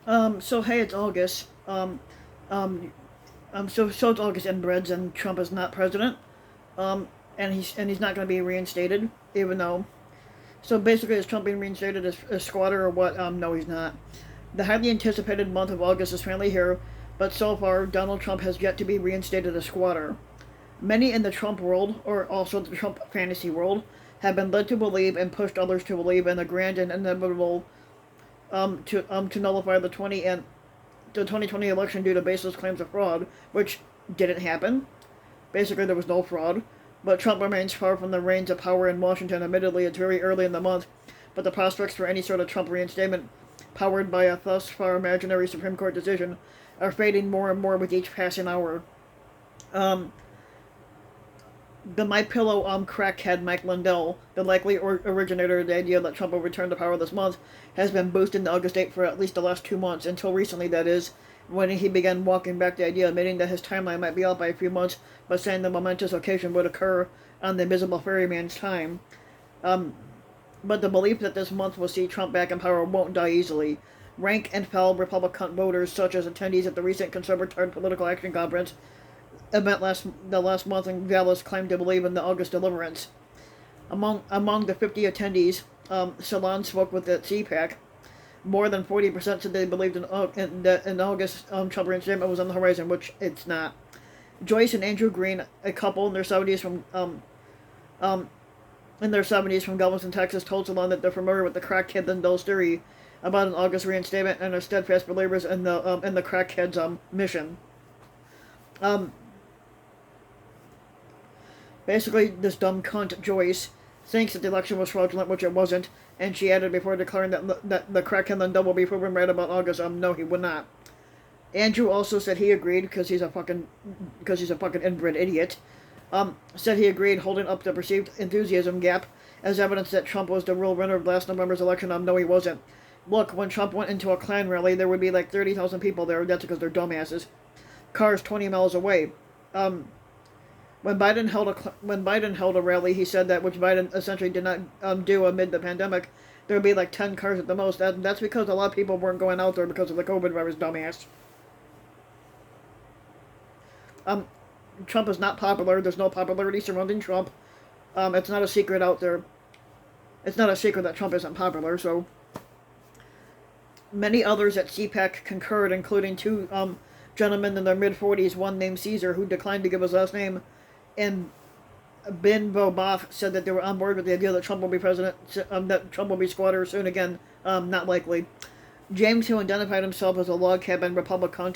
So hey, it's August. Um, so it's August inbreds, and Trump is not president. Um, and he's not going to be reinstated, even though. So basically, is Trump being reinstated as a squatter or what? No, he's not. The highly anticipated month of August is finally here, but so far, Donald Trump has yet to be reinstated as squatter. Many in the Trump world, or also the Trump fantasy world, have been led to believe and pushed others to believe in a grand and inevitable to nullify the 2020 election due to baseless claims of fraud, which didn't happen. Basically, there was no fraud. But Trump remains far from the reins of power in Washington. Admittedly, it's very early in the month, but the prospects for any sort of Trump reinstatement, powered by a thus far imaginary Supreme Court decision, are fading more and more with each passing hour. Um, the My Pillow crackhead Mike Lindell, the likely originator of the idea that Trump will return to power this month, has been boosting the August date for at least the last 2 months, until recently, that is, when he began walking back the idea, admitting that his timeline might be out by a few months, but saying the momentous occasion would occur on the Invisible Ferryman's time. Um, but the belief that this month will see Trump back in power won't die easily. Rank and file Republican voters, such as attendees at the recent Conservative Political Action Conference event the last month in Dallas, claimed to believe in the August deliverance. Among the 50 attendees, Salon spoke with the CPAC. More than 40% said they believed in August Trump reinstatement was on the horizon, which it's not. Joyce and Andrew Green, a couple um, in their 70s from Galveston, Texas, told Salon that they're familiar with the crackhead Lindell's theory about an August reinstatement and are steadfast believers in the crackhead's mission. Um, Basically, this dumb cunt, Joyce, thinks that the election was fraudulent, which it wasn't, and she added before declaring that the crackhead Lindell will be proven right about August. No, he would not. Andrew also said he agreed because he's a fucking inbred idiot. Said he agreed, holding up the perceived enthusiasm gap as evidence that Trump was the real winner of last November's election. No, he wasn't. Look, when Trump went into a Klan rally, there would be like 30,000 people there. That's because they're dumbasses. Cars 20 miles away. Um, when Biden held a rally, he said that, which Biden essentially did not do amid the pandemic, there would be like 10 cars at the most. That's because a lot of people weren't going out there because of the COVID virus, dumbass. Um, Trump is not popular. There's no popularity surrounding Trump. It's not a secret out there. It's not a secret that Trump isn't popular. So many others at CPAC concurred, including two gentlemen in their mid 40s, one named Caesar, who declined to give his last name, and Ben Boboff said that they were on board with the idea that Trump will be president, that Trump will be squatter soon again. Not likely. James, who identified himself as a log cabin Republican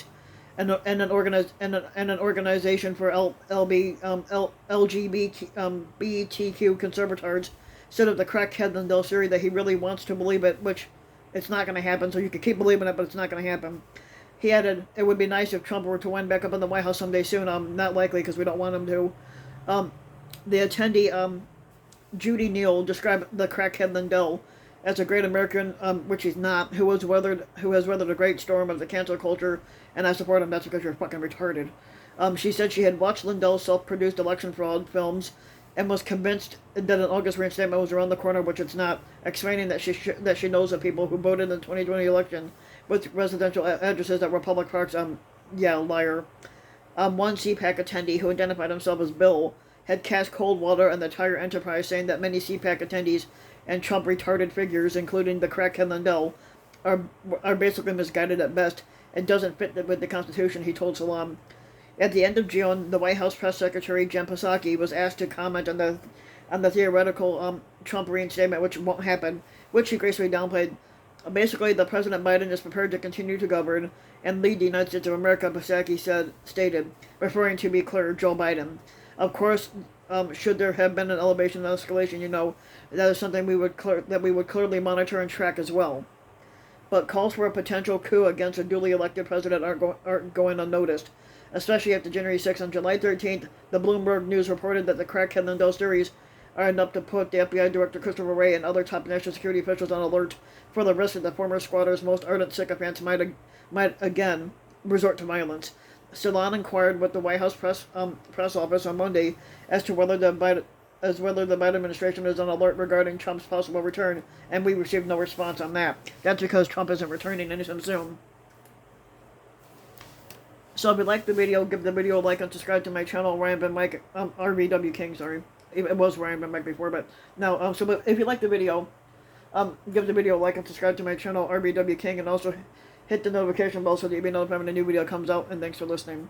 and an organization for LGBTQ conservators, said of the crackhead Lindell theory that he really wants to believe it, which it's not going to happen. So you can keep believing it, but it's not going to happen. He added, "It would be nice if Trump were to wind back up in the White House someday soon. Not likely because we don't want him to." Um, the attendee, Judy Neal, described the crackhead Lindell as a great American, which he's not, who has weathered a great storm of the cancel culture, and I support him. That's because you're fucking retarded. She said she had watched Lindell's self-produced election fraud films and was convinced that an August reinstatement was around the corner, which it's not, explaining that she knows of people who voted in the 2020 election with residential addresses that were public parks. Yeah, liar. One CPAC attendee who identified himself as Bill had cast cold water on the entire enterprise, saying that many CPAC attendees and Trump retarded figures, including the crackhead Lindell, are basically misguided at best. It doesn't fit with the Constitution, he told Salam. At the end of June, the White House press secretary Jen Psaki was asked to comment on the theoretical Trump reinstatement, which won't happen, which he gracefully downplayed. Basically, the President Biden is prepared to continue to govern and lead the United States of America, Psaki stated, referring to, be clear, Joe Biden. Of course, should there have been an elevation and escalation, that is something we would clearly monitor and track as well. But calls for a potential coup against a duly elected president aren't going unnoticed, especially after January 6th. On July 13th, the Bloomberg News reported that the crackhead Lindell's theories are enough to put the FBI Director Christopher Wray and other top national security officials on alert for the risk that the former squatter's most ardent sycophants might again resort to violence. Salon inquired with the White House press office on Monday as to whether the Biden administration is on alert regarding Trump's possible return, and we received no response on that. That's because Trump isn't returning anytime soon. So if you like the video, give the video a like and subscribe to my channel, Ryan Ben Mike, RVW King, sorry. It was Ryan Ben Mike before, but no. But if you like the video, give the video a like and subscribe to my channel, RBW King, and also hit the notification bell so that you'll be notified when a new video comes out, and thanks for listening.